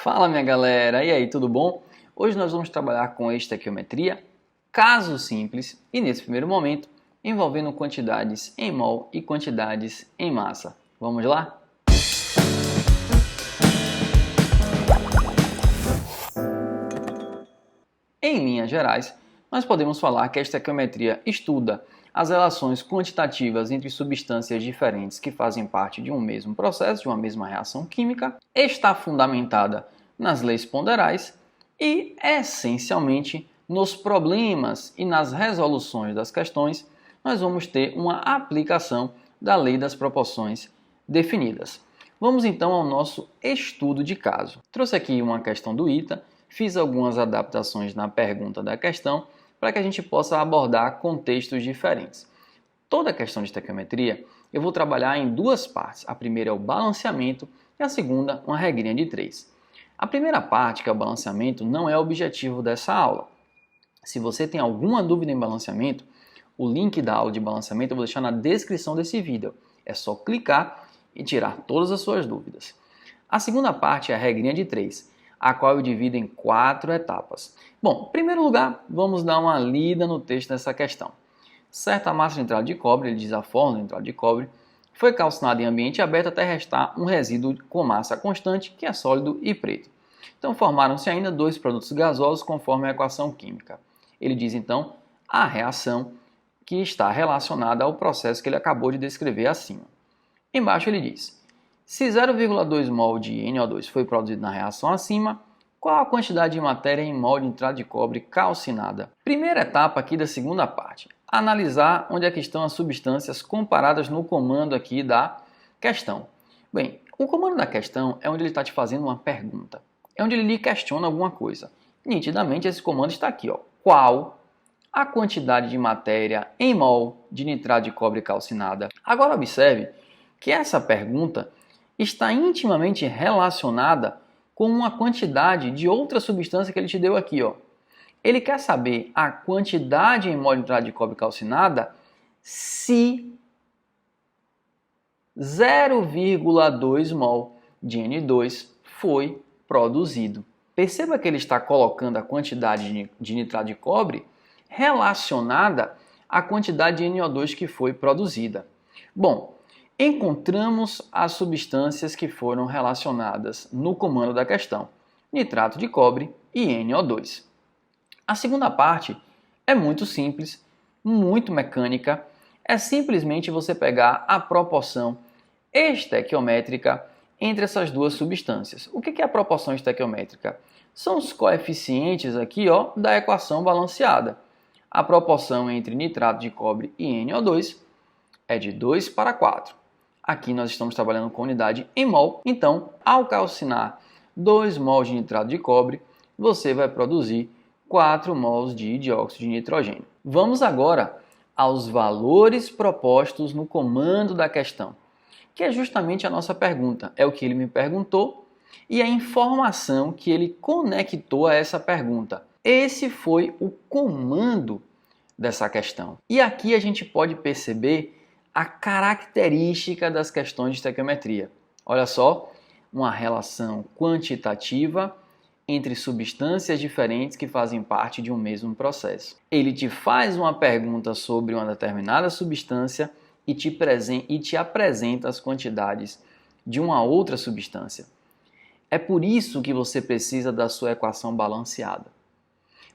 Fala minha galera, e aí, tudo bom? Hoje nós vamos trabalhar com estequiometria, caso simples e nesse primeiro momento envolvendo quantidades em mol e quantidades em massa. Vamos lá? Em linhas gerais, nós podemos falar que a estequiometria estuda as relações quantitativas entre substâncias diferentes que fazem parte de um mesmo processo, de uma mesma reação química, está fundamentada nas leis ponderais e, essencialmente, nos problemas e nas resoluções das questões, nós vamos ter uma aplicação da lei das proporções definidas. Vamos então ao nosso estudo de caso. Trouxe aqui uma questão do ITA, fiz algumas adaptações na pergunta da questão para que a gente possa abordar contextos diferentes. Toda a questão de estequiometria eu vou trabalhar em duas partes. A primeira é o balanceamento e a segunda uma regrinha de 3. A primeira parte, que é o balanceamento, não é o objetivo dessa aula. Se você tem alguma dúvida em balanceamento, o link da aula de balanceamento eu vou deixar na descrição desse vídeo. É só clicar e tirar todas as suas dúvidas. A segunda parte é a regrinha de 3, a qual eu divido em 4 etapas. Bom, em primeiro lugar, vamos dar uma lida no texto dessa questão. Certa massa de nitrato de cobre, ele diz a fórmula de nitrato de cobre, foi calcinada em ambiente aberto até restar um resíduo com massa constante, que é sólido e preto. Então formaram-se ainda dois produtos gasosos conforme a equação química. Ele diz então a reação que está relacionada ao processo que ele acabou de descrever acima. Embaixo ele diz: se 0,2 mol de NO2 foi produzido na reação acima, qual a quantidade de matéria em mol de nitrato de cobre calcinada? Primeira etapa aqui da segunda parte. Analisar onde é que estão as substâncias comparadas no comando aqui da questão. Bem, o comando da questão é onde ele está te fazendo uma pergunta. É onde ele lhe questiona alguma coisa. Nitidamente esse comando está aqui, ó. Qual a quantidade de matéria em mol de nitrato de cobre calcinada? Agora observe que essa pergunta está intimamente relacionada com uma quantidade de outra substância que ele te deu aqui, ó. Ele quer saber a quantidade em mol de nitrato de cobre calcinada se 0,2 mol de N2 foi produzido. Perceba que ele está colocando a quantidade de nitrato de cobre relacionada à quantidade de NO2 que foi produzida. Bom, encontramos as substâncias que foram relacionadas no comando da questão: nitrato de cobre e NO2. A segunda parte é muito simples, muito mecânica. É simplesmente você pegar a proporção estequiométrica entre essas duas substâncias. O que é a proporção estequiométrica? São os coeficientes aqui, ó, da equação balanceada. A proporção entre nitrato de cobre e NO2 é de 2 para 4. Aqui nós estamos trabalhando com unidade em mol. Então, ao calcinar 2 mols de nitrato de cobre, você vai produzir 4 mols de dióxido de nitrogênio. Vamos agora aos valores propostos no comando da questão, que é justamente a nossa pergunta. É o que ele me perguntou e a informação que ele conectou a essa pergunta. Esse foi o comando dessa questão. E aqui a gente pode perceber a característica das questões de estequiometria. Olha só, uma relação quantitativa entre substâncias diferentes que fazem parte de um mesmo processo. Ele te faz uma pergunta sobre uma determinada substância e te apresenta as quantidades de uma outra substância. É por isso que você precisa da sua equação balanceada.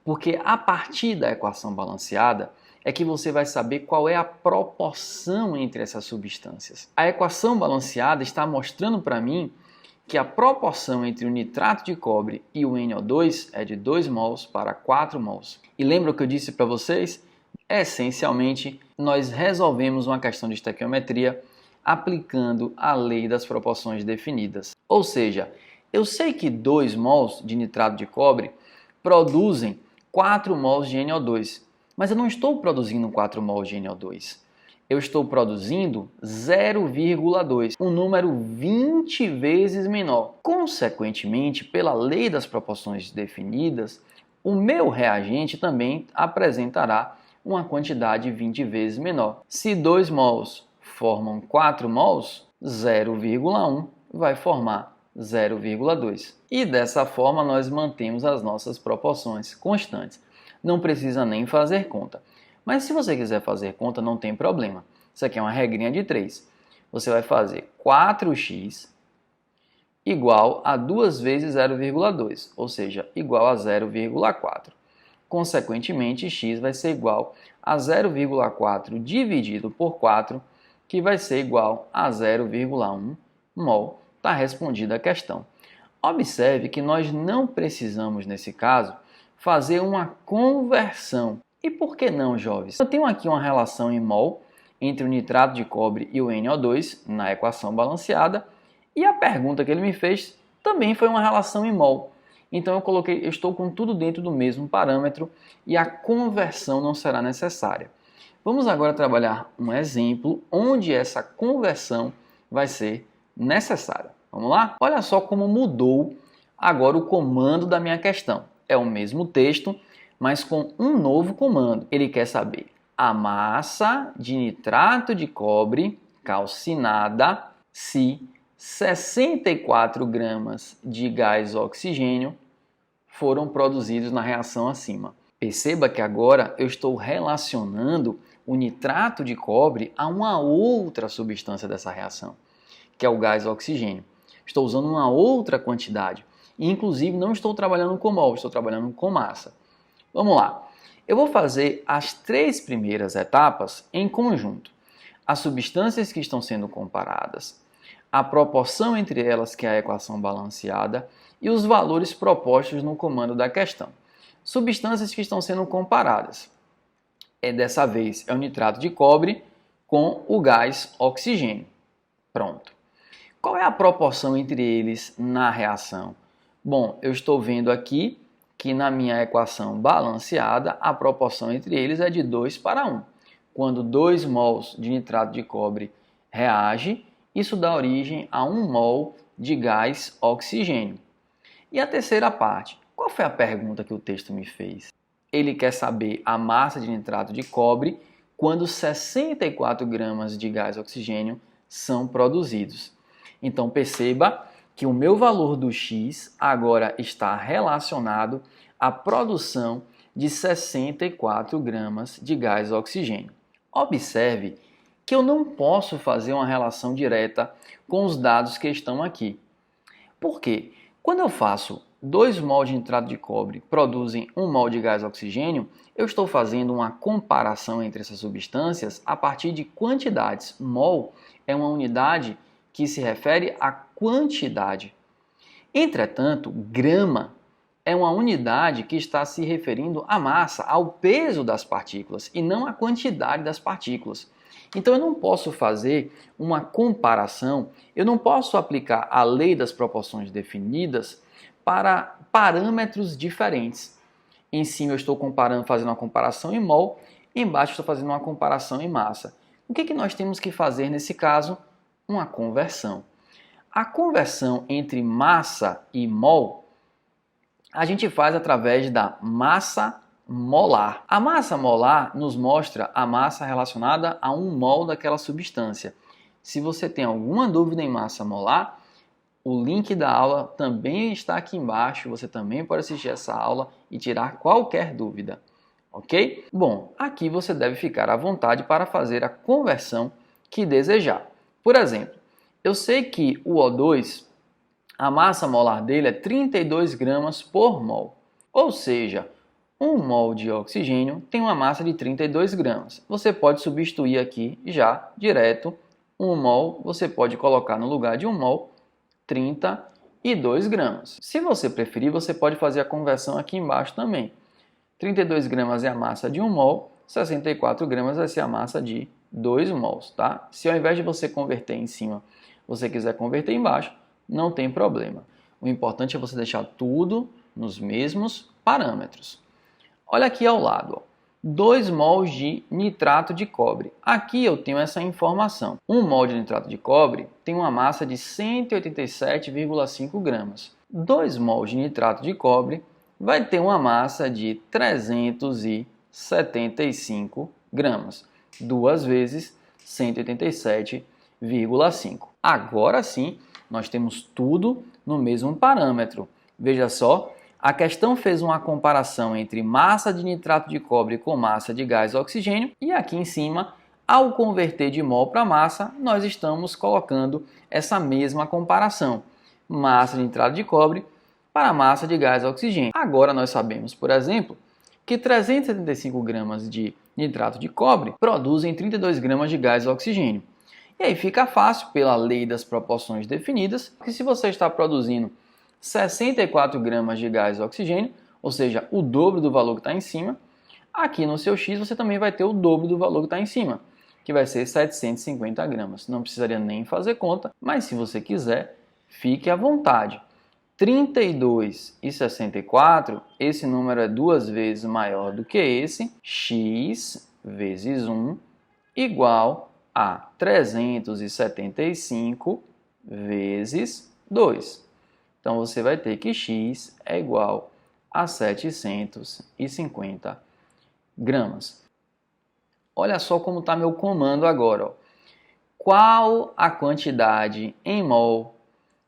Porque a partir da equação balanceada é que você vai saber qual é a proporção entre essas substâncias. A equação balanceada está mostrando para mim que a proporção entre o nitrato de cobre e o NO2 é de 2 mols para 4 mols. E lembra o que eu disse para vocês? Essencialmente, nós resolvemos uma questão de estequiometria aplicando a lei das proporções definidas. Ou seja, eu sei que 2 mols de nitrato de cobre produzem 4 mols de NO2, mas eu não estou produzindo 4 mols de NO2. Eu estou produzindo 0,2, um número 20 vezes menor. Consequentemente, pela lei das proporções definidas, o meu reagente também apresentará uma quantidade 20 vezes menor. Se 2 mols formam 4 mols, 0,1 vai formar 0,2. E dessa forma nós mantemos as nossas proporções constantes. Não precisa nem fazer conta. Mas se você quiser fazer conta, não tem problema. Isso aqui é uma regrinha de 3. Você vai fazer 4x igual a 2 vezes 0,2, ou seja, igual a 0,4. Consequentemente, x vai ser igual a 0,4 dividido por 4, que vai ser igual a 0,1 mol. Está respondida a questão. Observe que nós não precisamos, nesse caso, fazer uma conversão. E por que não, jovens? Eu tenho aqui uma relação em mol entre o nitrato de cobre e o NO2 na equação balanceada, e a pergunta que ele me fez também foi uma relação em mol. Então eu estou com tudo dentro do mesmo parâmetro e a conversão não será necessária. Vamos agora trabalhar um exemplo onde essa conversão vai ser necessária. Vamos lá? Olha só como mudou agora o comando da minha questão. É o mesmo texto, mas com um novo comando. Ele quer saber a massa de nitrato de cobre calcinada se 64 gramas de gás oxigênio foram produzidos na reação acima. Perceba que agora eu estou relacionando o nitrato de cobre a uma outra substância dessa reação, que é o gás oxigênio. Estou usando uma outra quantidade. E, inclusive, não estou trabalhando com mol, estou trabalhando com massa. Vamos lá. Eu vou fazer as 3 primeiras etapas em conjunto. As substâncias que estão sendo comparadas, a proporção entre elas, que é a equação balanceada, e os valores propostos no comando da questão. Substâncias que estão sendo comparadas. Dessa vez é o nitrato de cobre com o gás oxigênio. Pronto. Qual é a proporção entre eles na reação? Bom, eu estou vendo aqui que na minha equação balanceada, a proporção entre eles é de 2 para 1. Quando 2 mols de nitrato de cobre reage, isso dá origem a 1 mol de gás oxigênio. E a terceira parte, qual foi a pergunta que o texto me fez? Ele quer saber a massa de nitrato de cobre quando 64 gramas de gás oxigênio são produzidos. Então perceba que o meu valor do x agora está relacionado à produção de 64 gramas de gás oxigênio. Observe que eu não posso fazer uma relação direta com os dados que estão aqui. Por quê? Quando eu faço 2 mol de nitrato de cobre produzem 1 mol de gás oxigênio, eu estou fazendo uma comparação entre essas substâncias a partir de quantidades. Mol é uma unidade que se refere à quantidade. Entretanto, grama é uma unidade que está se referindo à massa, ao peso das partículas e não à quantidade das partículas. Então eu não posso fazer uma comparação, eu não posso aplicar a lei das proporções definidas para parâmetros diferentes. Em cima eu estou fazendo uma comparação em mol, embaixo eu estou fazendo uma comparação em massa. O que nós temos que fazer nesse caso? Uma conversão. A conversão entre massa e mol a gente faz através da massa molar. A massa molar nos mostra a massa relacionada a 1 mol daquela substância. Se você tem alguma dúvida em massa molar, o link da aula também está aqui embaixo. Você também pode assistir essa aula e tirar qualquer dúvida, ok? Bom, aqui você deve ficar à vontade para fazer a conversão que desejar. Por exemplo, eu sei que o O2, a massa molar dele é 32 gramas por mol. Ou seja, 1 mol de oxigênio tem uma massa de 32 gramas. Você pode substituir aqui já direto 1 mol, você pode colocar no lugar de 1 mol 32 gramas. Se você preferir, você pode fazer a conversão aqui embaixo também. 32 gramas é a massa de 1 mol, 64 gramas vai ser a massa de 2 mols, tá? Se ao invés de você converter em cima, você quiser converter embaixo, não tem problema. O importante é você deixar tudo nos mesmos parâmetros. Olha aqui ao lado, 2 mols de nitrato de cobre. Aqui eu tenho essa informação. 1 mol de nitrato de cobre tem uma massa de 187,5 gramas. 2 mols de nitrato de cobre vai ter uma massa de 375 gramas. 2 vezes 187,5. Agora sim, nós temos tudo no mesmo parâmetro. Veja só, a questão fez uma comparação entre massa de nitrato de cobre com massa de gás oxigênio e aqui em cima, ao converter de mol para massa, nós estamos colocando essa mesma comparação. Massa de nitrato de cobre para massa de gás oxigênio. Agora nós sabemos, por exemplo, que 375 gramas de nitrato de cobre produzem 32 gramas de gás oxigênio. E aí fica fácil, pela lei das proporções definidas, que se você está produzindo 64 gramas de gás oxigênio, ou seja, o dobro do valor que está em cima, aqui no seu X você também vai ter o dobro do valor que está em cima, que vai ser 750 gramas. Não precisaria nem fazer conta, mas se você quiser, fique à vontade. 32 e 64, esse número é 2 vezes maior do que esse, x vezes 1 igual a 375 vezes 2. Então, você vai ter que x é igual a 750 gramas. Olha só como está meu comando agora. Ó. Qual a quantidade em mol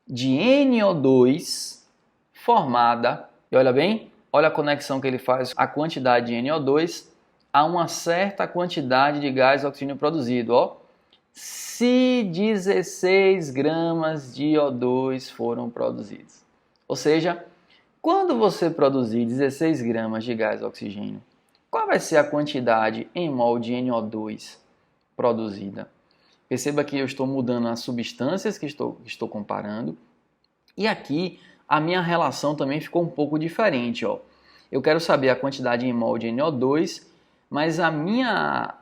de NO2 formada, e olha bem, olha a conexão que ele faz, a quantidade de NO2 a uma certa quantidade de gás oxigênio produzido, ó. Se 16 gramas de O2 foram produzidos. Ou seja, quando você produzir 16 gramas de gás oxigênio, qual vai ser a quantidade em mol de NO2 produzida? Perceba que eu estou mudando as substâncias que estou comparando. E aqui a minha relação também ficou um pouco diferente. Ó. Eu quero saber a quantidade em mol de NO2, mas a minha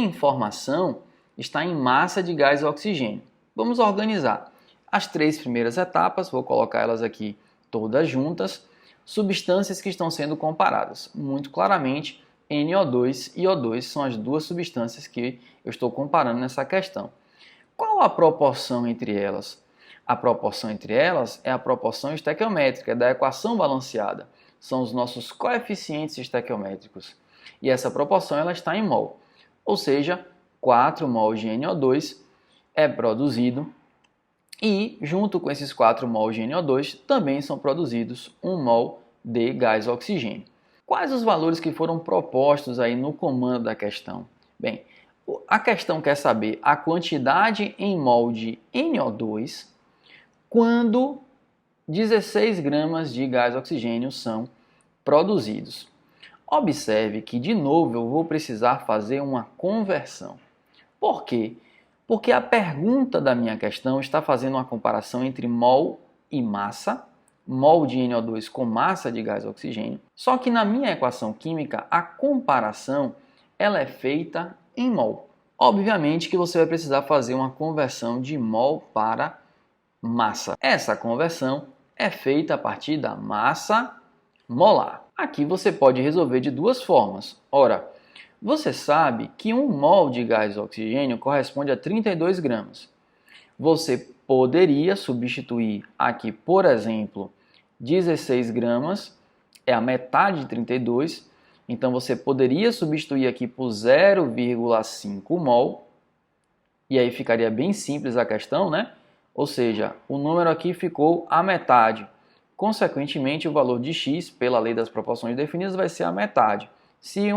informação está em massa de gás oxigênio. Vamos organizar. As 3 primeiras etapas, vou colocar elas aqui todas juntas. Substâncias que estão sendo comparadas. Muito claramente, NO2 e O2 são as duas substâncias que eu estou comparando nessa questão. Qual a proporção entre elas? A proporção entre elas é a proporção estequiométrica, da equação balanceada. São os nossos coeficientes estequiométricos. E essa proporção ela está em mol. Ou seja, 4 mol de NO2 é produzido e, junto com esses 4 mol de NO2, também são produzidos 1 mol de gás oxigênio. Quais os valores que foram propostos aí no comando da questão? Bem, a questão quer saber a quantidade em mol de NO2 quando 16 gramas de gás oxigênio são produzidos. Observe que, de novo, eu vou precisar fazer uma conversão. Por quê? Porque a pergunta da minha questão está fazendo uma comparação entre mol e massa, mol de NO2 com massa de gás oxigênio, só que na minha equação química a comparação ela é feita em mol. Obviamente que você vai precisar fazer uma conversão de mol para massa. Essa conversão é feita a partir da massa molar. Aqui você pode resolver de duas formas. Ora, você sabe que 1 mol de gás oxigênio corresponde a 32 gramas. Você poderia substituir aqui, por exemplo, 16 gramas, é a metade de 32, então você poderia substituir aqui por 0,5 mol, e aí ficaria bem simples a questão, né? Ou seja, o número aqui ficou a metade. Consequentemente, o valor de x, pela lei das proporções definidas, vai ser a metade. Se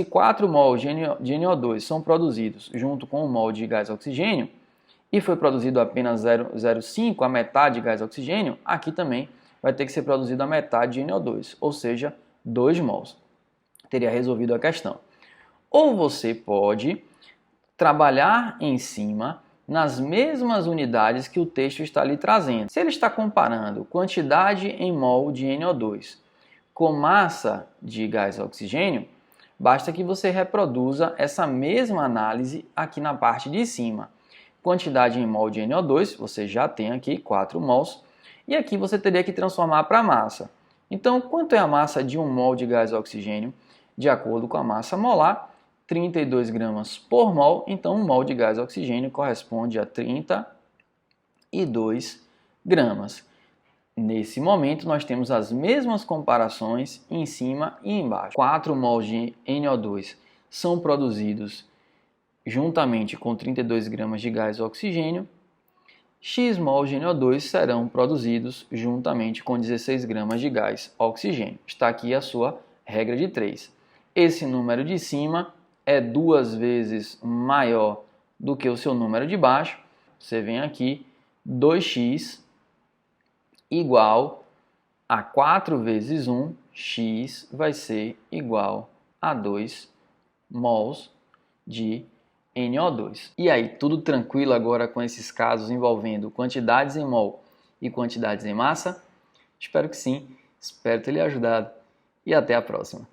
4 mol de NO2 são produzidos junto com 1 mol de gás oxigênio, e foi produzido apenas 0,5, a metade de gás oxigênio, aqui também vai ter que ser produzido a metade de NO2, ou seja, 2 mols. Teria resolvido a questão. Ou você pode trabalhar em cima nas mesmas unidades que o texto está lhe trazendo. Se ele está comparando quantidade em mol de NO2 com massa de gás oxigênio, basta que você reproduza essa mesma análise aqui na parte de cima. Quantidade em mol de NO2, você já tem aqui 4 mols, e aqui você teria que transformar para massa. Então, quanto é a massa de 1 mol de gás oxigênio? De acordo com a massa molar, 32 gramas por mol, então 1 mol de gás oxigênio corresponde a 32 gramas. Nesse momento, nós temos as mesmas comparações em cima e embaixo. 4 mols de NO2 são produzidos juntamente com 32 gramas de gás oxigênio. X mol de NO2 serão produzidos juntamente com 16 gramas de gás oxigênio. Está aqui a sua regra de 3. Esse número de cima é 2 vezes maior do que o seu número de baixo. Você vem aqui, 2x igual a 4 vezes 1, x vai ser igual a 2 mols de NO2. E aí, tudo tranquilo agora com esses casos envolvendo quantidades em mol e quantidades em massa? Espero que sim, espero ter lhe ajudado e até a próxima.